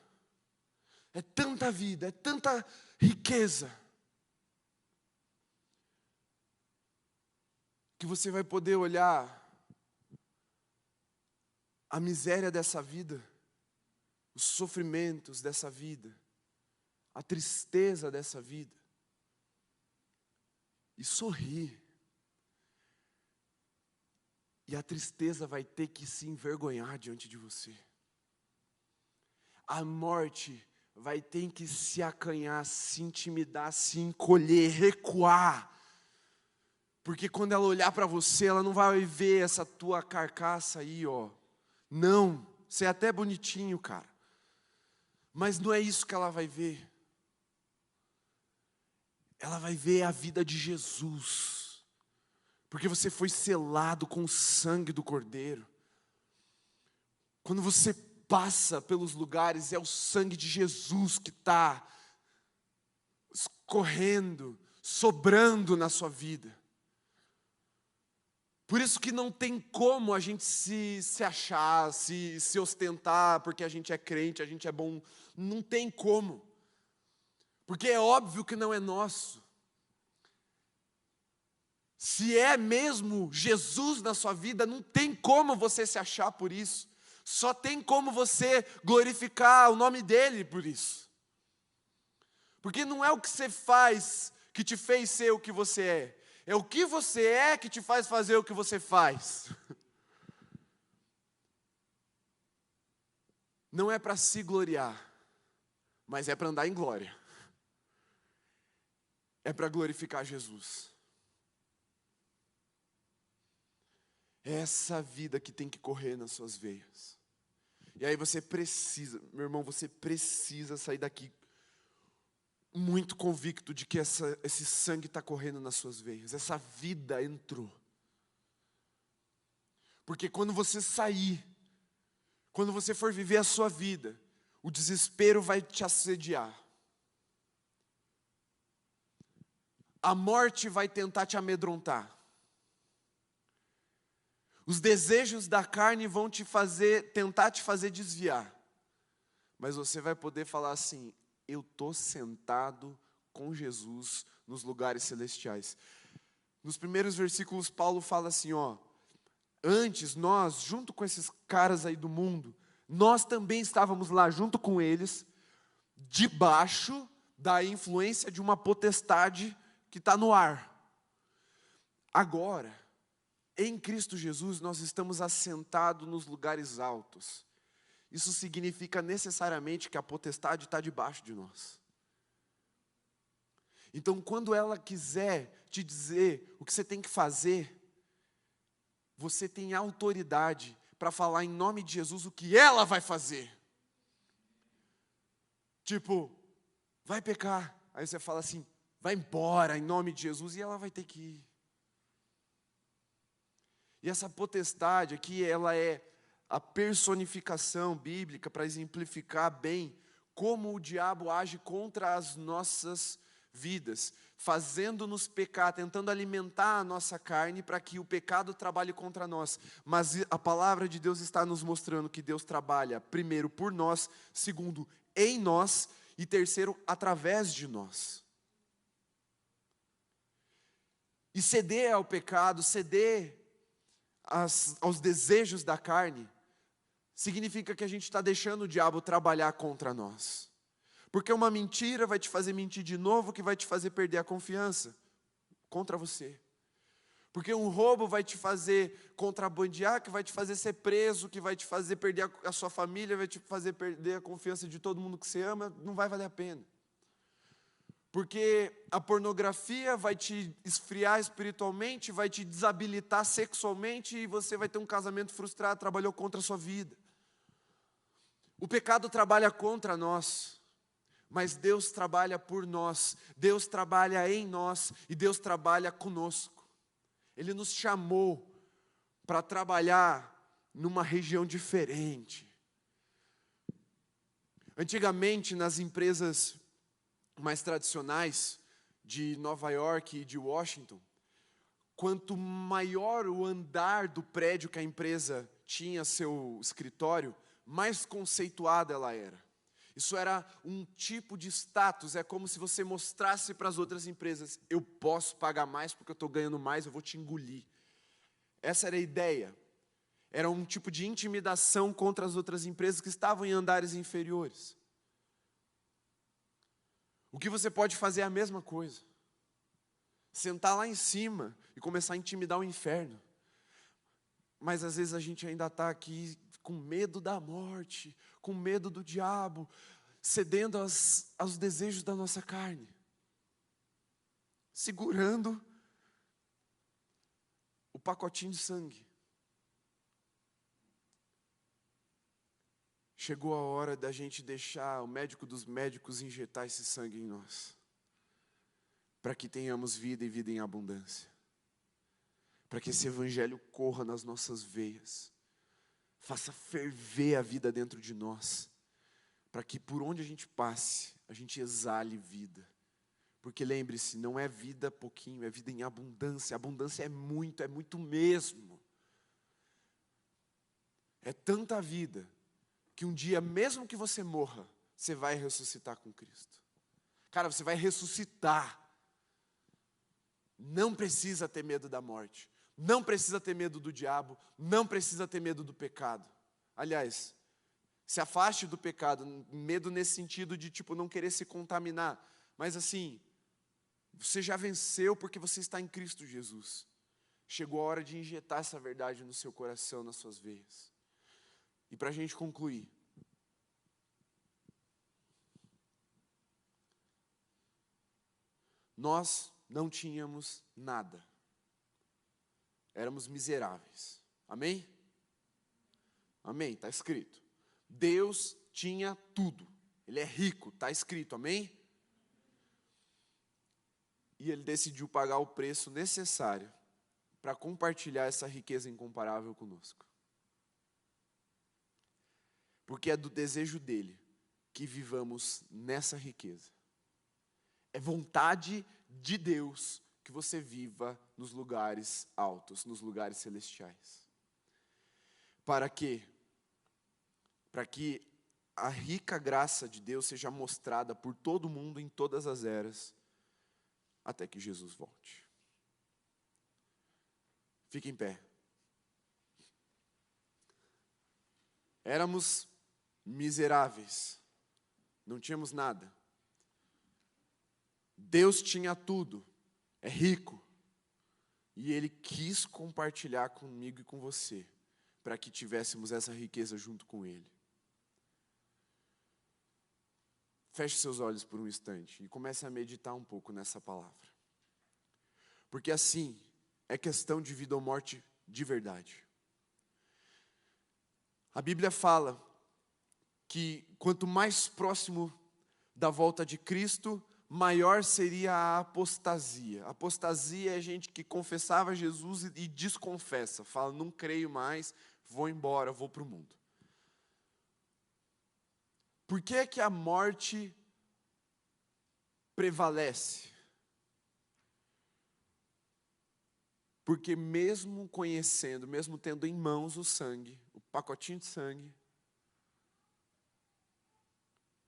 é tanta vida, é tanta riqueza, que você vai poder olhar a miséria dessa vida, os sofrimentos dessa vida, a tristeza dessa vida, e sorrir. E a tristeza vai ter que se envergonhar diante de você. A morte vai ter que se acanhar, se intimidar, se encolher, recuar. Porque quando ela olhar para você, ela não vai ver essa tua carcaça aí, ó. Não, você é até bonitinho, cara. Mas não é isso que ela vai ver. Ela vai ver a vida de Jesus. Porque você foi selado com o sangue do Cordeiro. Quando você passa pelos lugares, é o sangue de Jesus que está escorrendo, sobrando na sua vida. Por isso que não tem como a gente se achar, se ostentar, porque a gente é crente, a gente é bom. Não tem como. Porque é óbvio que não é nosso. Se é mesmo Jesus na sua vida, não tem como você se achar por isso. Só tem como você glorificar o nome dele por isso. Porque não é o que você faz que te fez ser o que você é. É o que você é que te faz fazer o que você faz. Não é para se gloriar, mas é para andar em glória. É para glorificar Jesus. É essa vida que tem que correr nas suas veias. E aí você precisa, meu irmão, você precisa sair daqui muito convicto de que esse sangue está correndo nas suas veias. Essa vida entrou. Porque quando você sair, quando você for viver a sua vida, o desespero vai te assediar. A morte vai tentar te amedrontar. Os desejos da carne vão tentar te fazer desviar. Mas você vai poder falar assim: eu estou sentado com Jesus nos lugares celestiais. Nos primeiros versículos, Paulo fala assim, ó: antes nós, junto com esses caras aí do mundo, nós também estávamos lá junto com eles, debaixo da influência de uma potestade que está no ar. Agora, em Cristo Jesus, nós estamos assentados nos lugares altos. Isso significa necessariamente que a potestade está debaixo de nós. Então, quando ela quiser te dizer o que você tem que fazer, você tem autoridade para falar em nome de Jesus o que ela vai fazer. Tipo, vai pecar. Aí você fala assim, vai embora em nome de Jesus, e ela vai ter que ir. E essa potestade aqui, ela é a personificação bíblica para exemplificar bem como o diabo age contra as nossas vidas, fazendo-nos pecar, tentando alimentar a nossa carne para que o pecado trabalhe contra nós. Mas a palavra de Deus está nos mostrando que Deus trabalha, primeiro, por nós, segundo, em nós, e terceiro, através de nós. E ceder ao pecado, ceder aos desejos da carne, significa que a gente está deixando o diabo trabalhar contra nós. Porque uma mentira vai te fazer mentir de novo, que vai te fazer perder a confiança contra você. Porque um roubo vai te fazer contrabandear, que vai te fazer ser preso, que vai te fazer perder a sua família, vai te fazer perder a confiança de todo mundo que você ama, não vai valer a pena. Porque a pornografia vai te esfriar espiritualmente, vai te desabilitar sexualmente e você vai ter um casamento frustrado, trabalhou contra a sua vida. O pecado trabalha contra nós, mas Deus trabalha por nós, Deus trabalha em nós e Deus trabalha conosco. Ele nos chamou para trabalhar numa região diferente. Antigamente, nas empresas mais tradicionais de Nova York e de Washington, quanto maior o andar do prédio que a empresa tinha seu escritório, mais conceituada ela era. Isso era um tipo de status, é como se você mostrasse para as outras empresas: eu posso pagar mais porque eu estou ganhando mais, eu vou te engolir. Essa era a ideia. Era um tipo de intimidação contra as outras empresas que estavam em andares inferiores. O que você pode fazer é a mesma coisa. Sentar lá em cima e começar a intimidar o inferno. Mas às vezes a gente ainda está aqui com medo da morte, com medo do diabo, cedendo aos desejos da nossa carne. Segurando o pacotinho de sangue. Chegou a hora da gente deixar o médico dos médicos injetar esse sangue em nós. Para que tenhamos vida e vida em abundância. Para que esse evangelho corra nas nossas veias. Faça ferver a vida dentro de nós. Para que por onde a gente passe, a gente exale vida. Porque lembre-se, não é vida pouquinho, é vida em abundância. Abundância é muito mesmo. É tanta vida que um dia, mesmo que você morra, você vai ressuscitar com Cristo. Cara, você vai ressuscitar. Não precisa ter medo da morte. Não precisa ter medo do diabo. Não precisa ter medo do pecado. Aliás, se afaste do pecado. Medo nesse sentido de, não querer se contaminar. Mas assim, você já venceu porque você está em Cristo Jesus. Chegou a hora de injetar essa verdade no seu coração, nas suas veias. E para a gente concluir, nós não tínhamos nada. Éramos miseráveis. Amém? Amém, está escrito. Deus tinha tudo. Ele é rico, está escrito, amém? E Ele decidiu pagar o preço necessário para compartilhar essa riqueza incomparável conosco. Porque é do desejo dEle que vivamos nessa riqueza. É vontade de Deus que você viva nos lugares altos, nos lugares celestiais. Para quê? Para que a rica graça de Deus seja mostrada por todo mundo em todas as eras, até que Jesus volte. Fique em pé. Éramos miseráveis, não tínhamos nada. Deus tinha tudo, é rico, e Ele quis compartilhar comigo e com você, para que tivéssemos essa riqueza junto com Ele. Feche seus olhos por um instante e comece a meditar um pouco nessa palavra. Porque assim, é questão de vida ou morte de verdade. A Bíblia fala que quanto mais próximo da volta de Cristo, maior seria a apostasia. Apostasia é gente que confessava Jesus e desconfessa. Fala, não creio mais, vou embora, vou para o mundo. Por que que a morte prevalece? Porque mesmo conhecendo, mesmo tendo em mãos o sangue, o pacotinho de sangue,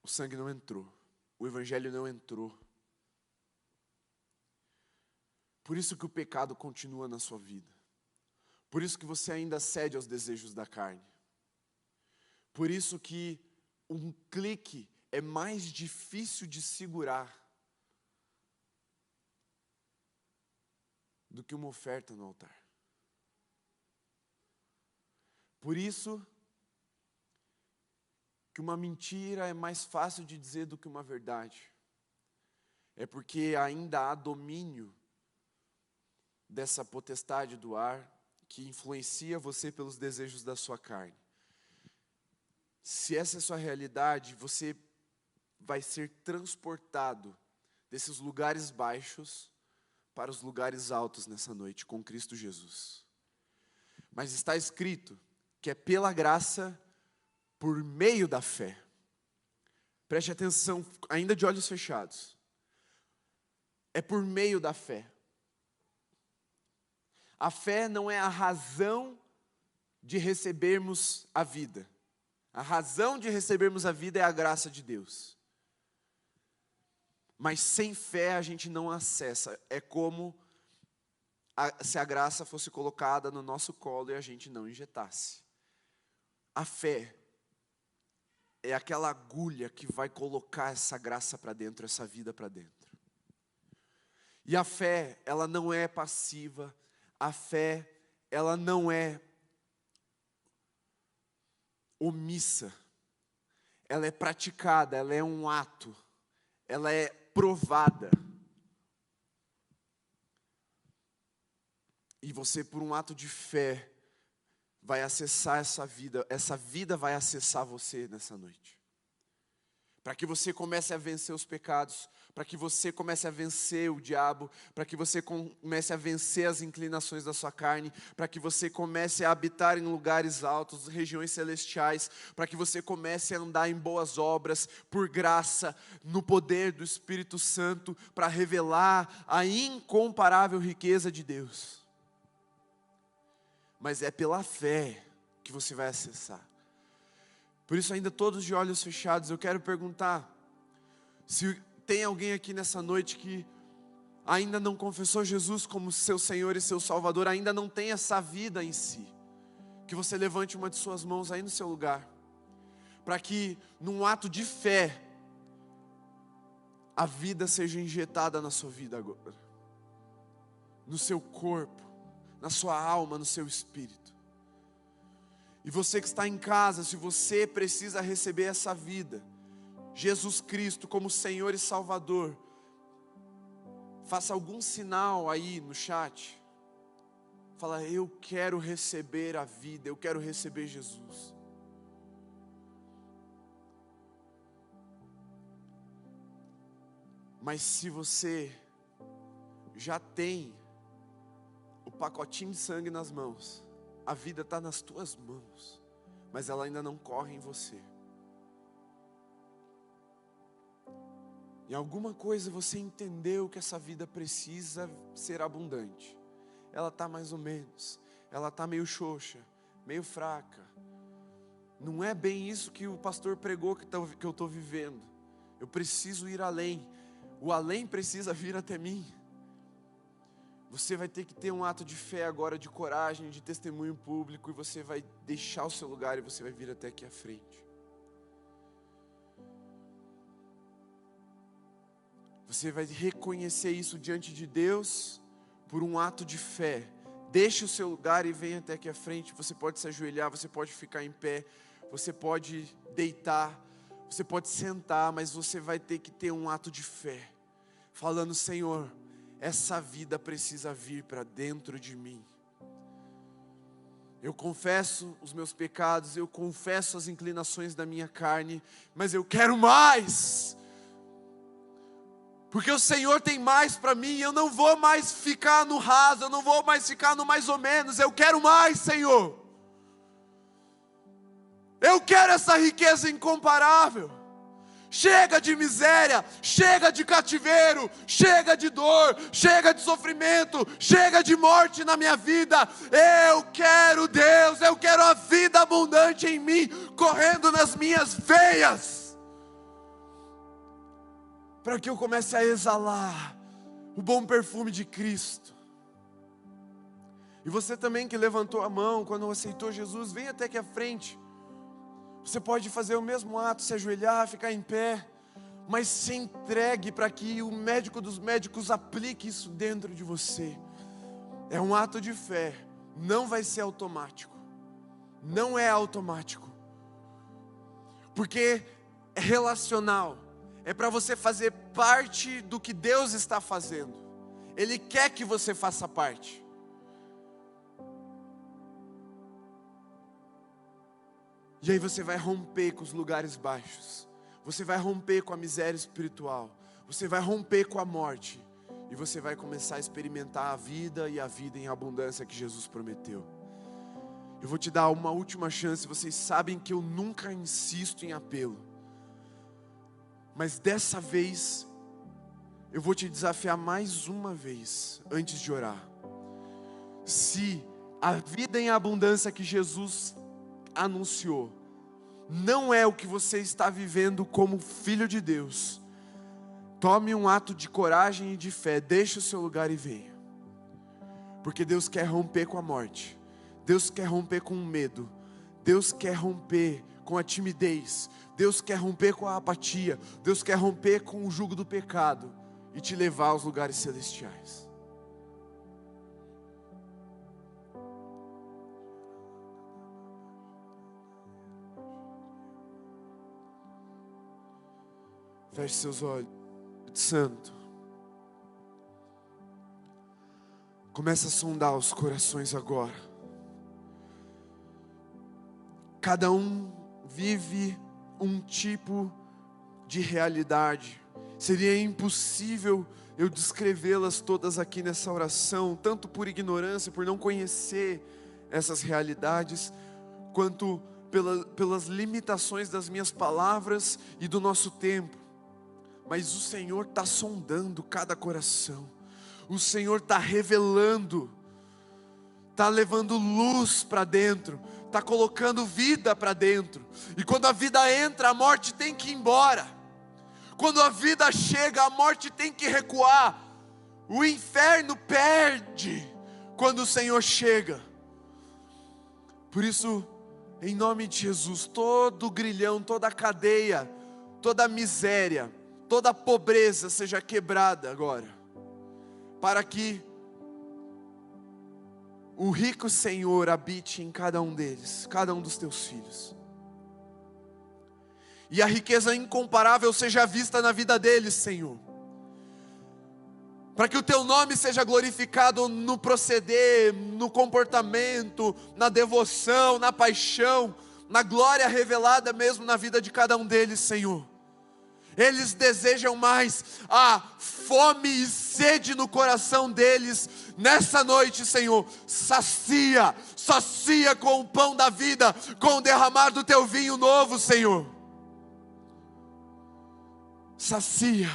o sangue não entrou. O evangelho não entrou. Por isso que o pecado continua na sua vida. Por isso que você ainda cede aos desejos da carne. Por isso que um clique é mais difícil de segurar do que uma oferta no altar. Por isso que uma mentira é mais fácil de dizer do que uma verdade. É porque ainda há domínio dessa potestade do ar que influencia você pelos desejos da sua carne. Se essa é a sua realidade, você vai ser transportado desses lugares baixos para os lugares altos nessa noite, com Cristo Jesus. Mas está escrito que é pela graça, por meio da fé. Preste atenção, ainda de olhos fechados. É por meio da fé. A fé não é a razão de recebermos a vida. A razão de recebermos a vida é a graça de Deus. Mas sem fé a gente não acessa. É como se a graça fosse colocada no nosso colo e a gente não injetasse. A fé é aquela agulha que vai colocar essa graça para dentro, essa vida para dentro. E a fé, ela não é passiva. A fé, ela não é omissa. Ela é praticada, ela é um ato. Ela é provada. E você, por um ato de fé, vai acessar essa vida vai acessar você nessa noite. Para que você comece a vencer os pecados, para que você comece a vencer o diabo, para que você comece a vencer as inclinações da sua carne, para que você comece a habitar em lugares altos, regiões celestiais, para que você comece a andar em boas obras, por graça, no poder do Espírito Santo, para revelar a incomparável riqueza de Deus. Mas é pela fé que você vai acessar. Por isso, ainda todos de olhos fechados, eu quero perguntar se tem alguém aqui nessa noite que ainda não confessou Jesus como seu Senhor e seu Salvador, ainda não tem essa vida em si. Que você levante uma de suas mãos aí no seu lugar, para que num ato de fé, a vida seja injetada na sua vida agora, no seu corpo, na sua alma, no seu espírito. E você que está em casa, se você precisa receber essa vida, Jesus Cristo como Senhor e Salvador, faça algum sinal aí no chat. Fala, eu quero receber a vida, eu quero receber Jesus. Mas se você já tem o pacotinho de sangue nas mãos, a vida está nas tuas mãos, mas ela ainda não corre em você. Em alguma coisa você entendeu que essa vida precisa ser abundante. Ela está mais ou menos, ela está meio xoxa, meio fraca. Não é bem isso que o pastor pregou que eu estou vivendo. Eu preciso ir além. O além precisa vir até mim. Você vai ter que ter um ato de fé agora, de coragem, de testemunho público, e você vai deixar o seu lugar e você vai vir até aqui à frente. Você vai reconhecer isso diante de Deus por um ato de fé. Deixe o seu lugar e venha até aqui à frente. Você pode se ajoelhar, você pode ficar em pé, você pode deitar, você pode sentar, mas você vai ter que ter um ato de fé, falando, Senhor, essa vida precisa vir para dentro de mim. Eu confesso os meus pecados, eu confesso as inclinações da minha carne, mas eu quero mais. Porque o Senhor tem mais para mim, eu não vou mais ficar no raso, eu não vou mais ficar no mais ou menos, eu quero mais, Senhor. Eu quero essa riqueza incomparável. Chega de miséria, chega de cativeiro, chega de dor, chega de sofrimento, chega de morte na minha vida. Eu quero Deus, eu quero a vida abundante em mim, correndo nas minhas veias, para que eu comece a exalar o bom perfume de Cristo. E você também que levantou a mão quando aceitou Jesus, vem até aqui à frente. Você pode fazer o mesmo ato, se ajoelhar, ficar em pé, mas se entregue para que o médico dos médicos aplique isso dentro de você. É um ato de fé, não vai ser automático. Não é automático. Porque é relacional. É para você fazer parte do que Deus está fazendo. Ele quer que você faça parte. E aí você vai romper com os lugares baixos. Você vai romper com a miséria espiritual. Você vai romper com a morte. E você vai começar a experimentar a vida e a vida em abundância que Jesus prometeu. Eu vou te dar uma última chance. Vocês sabem que eu nunca insisto em apelo. Mas dessa vez, eu vou te desafiar mais uma vez, antes de orar. Se a vida em abundância que Jesus anunciou não é o que você está vivendo como filho de Deus, tome um ato de coragem e de fé, deixe o seu lugar e venha. Porque Deus quer romper com a morte, Deus quer romper com o medo, Deus quer romper com a timidez, Deus quer romper com a apatia, Deus quer romper com o jugo do pecado e te levar aos lugares celestiais. Feche seus olhos. Espírito Santo, começa a sondar os corações agora. Cada um vive um tipo de realidade. Seria impossível eu descrevê-las todas aqui nessa oração, tanto por ignorância, por não conhecer essas realidades, quanto pelas limitações das minhas palavras e do nosso tempo. Mas o Senhor está sondando cada coração. O Senhor está revelando, está levando luz para dentro, está colocando vida para dentro. E quando a vida entra, a morte tem que ir embora. Quando a vida chega, a morte tem que recuar. O inferno perde quando o Senhor chega. Por isso, em nome de Jesus, todo grilhão, toda cadeia, toda miséria, toda pobreza seja quebrada agora, para que o rico Senhor habite em cada um deles, cada um dos teus filhos. E a riqueza incomparável seja vista na vida deles, Senhor. Para que o teu nome seja glorificado no proceder, no comportamento, na devoção, na paixão, na glória revelada mesmo na vida de cada um deles, Senhor. Eles desejam mais a fome e sede no coração deles. Nessa noite, Senhor, sacia com o pão da vida, com o derramar do teu vinho novo, Senhor. Sacia,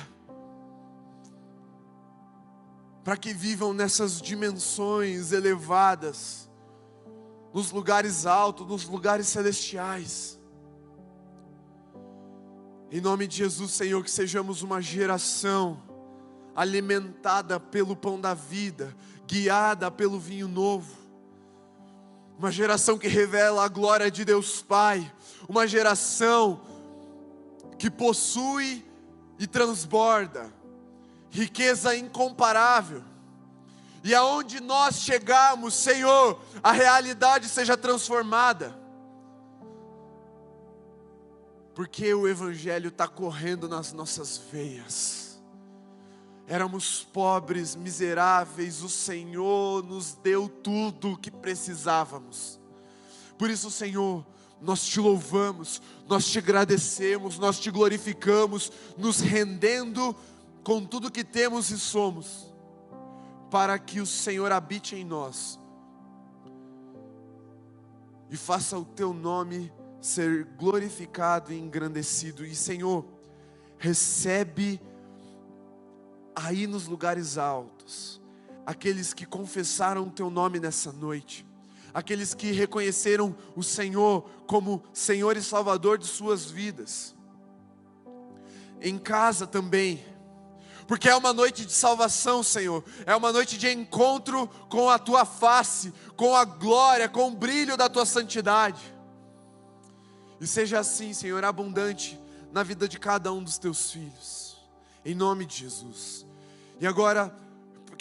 para que vivam nessas dimensões elevadas, nos lugares altos, nos lugares celestiais. Em nome de Jesus, Senhor, que sejamos uma geração alimentada pelo pão da vida, guiada pelo vinho novo. Uma geração que revela a glória de Deus Pai. Uma geração que possui e transborda riqueza incomparável. E aonde nós chegarmos, Senhor, a realidade seja transformada. Porque o Evangelho está correndo nas nossas veias. Éramos pobres, miseráveis, o Senhor nos deu tudo o que precisávamos. Por isso, Senhor, nós te louvamos, nós te agradecemos, nós te glorificamos, nos rendendo com tudo que temos e somos, para que o Senhor habite em nós e faça o teu nome ser glorificado e engrandecido. E Senhor, recebe aí nos lugares altos aqueles que confessaram o teu nome nessa noite, aqueles que reconheceram o Senhor como Senhor e Salvador de suas vidas. Em casa também, porque é uma noite de salvação, Senhor, é uma noite de encontro com a tua face, com a glória, com o brilho da tua santidade. E seja assim, Senhor, abundante na vida de cada um dos teus filhos, em nome de Jesus. E agora,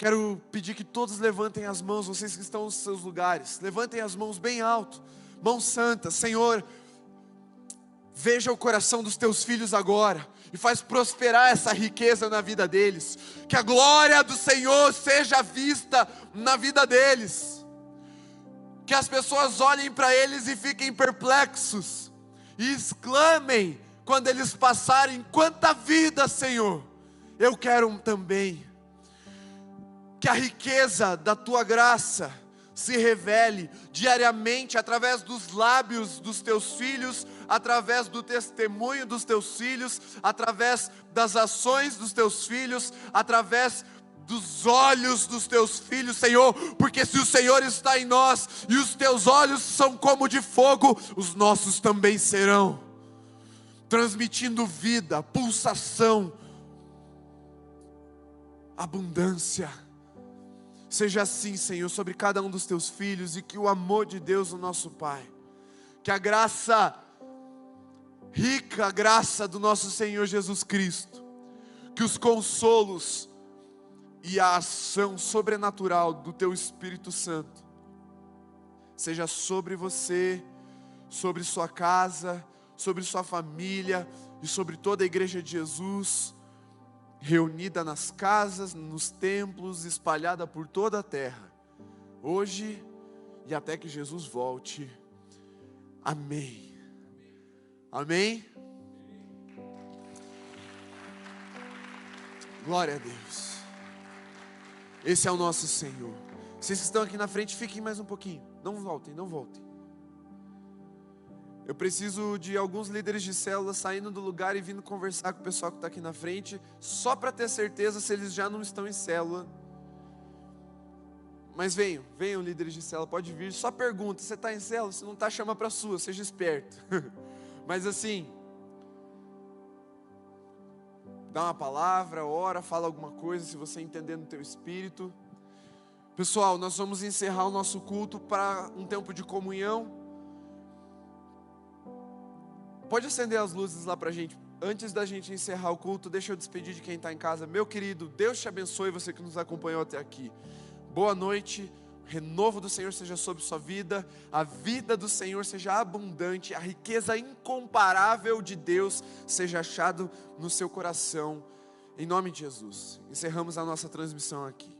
quero pedir que todos levantem as mãos, vocês que estão nos seus lugares, levantem as mãos bem alto, mãos santas. Senhor, veja o coração dos teus filhos agora, e faz prosperar essa riqueza na vida deles, que a glória do Senhor seja vista na vida deles, que as pessoas olhem para eles e fiquem perplexos, e exclamem quando eles passarem: quanta vida, Senhor, eu quero também. Que a riqueza da tua graça se revele diariamente através dos lábios dos teus filhos, através do testemunho dos teus filhos, através das ações dos teus filhos, através dos olhos dos teus filhos, Senhor, porque se o Senhor está em nós e os teus olhos são como de fogo, os nossos também serão, transmitindo vida, pulsação, abundância. Seja assim, Senhor, sobre cada um dos teus filhos, e que o amor de Deus, o nosso Pai, que a graça, rica graça do nosso Senhor Jesus Cristo, que os consolos e a ação sobrenatural do teu Espírito Santo, seja sobre você, sobre sua casa, sobre sua família e sobre toda a igreja de Jesus, reunida nas casas, nos templos, espalhada por toda a terra, hoje e até que Jesus volte. Amém. Amém. Glória a Deus. Esse é o nosso Senhor. Vocês que estão aqui na frente, fiquem mais um pouquinho. Não voltem, não voltem. Eu preciso de alguns líderes de célula saindo do lugar e vindo conversar com o pessoal que está aqui na frente, só para ter certeza se eles já não estão em célula. Mas venham líderes de célula, pode vir. Só pergunta: você está em célula? Se não está, chama para a sua, seja esperto. Mas assim, dá uma palavra, ora, fala alguma coisa, se você entender no teu espírito. Pessoal, nós vamos encerrar o nosso culto para um tempo de comunhão. Pode acender as luzes lá pra gente. Antes da gente encerrar o culto, deixa eu despedir de quem está em casa. Meu querido, Deus te abençoe, você que nos acompanhou até aqui. Boa noite, renovo do Senhor seja sobre sua vida, a vida do Senhor seja abundante, a riqueza incomparável de Deus seja achado no seu coração, em nome de Jesus. Encerramos a nossa transmissão aqui.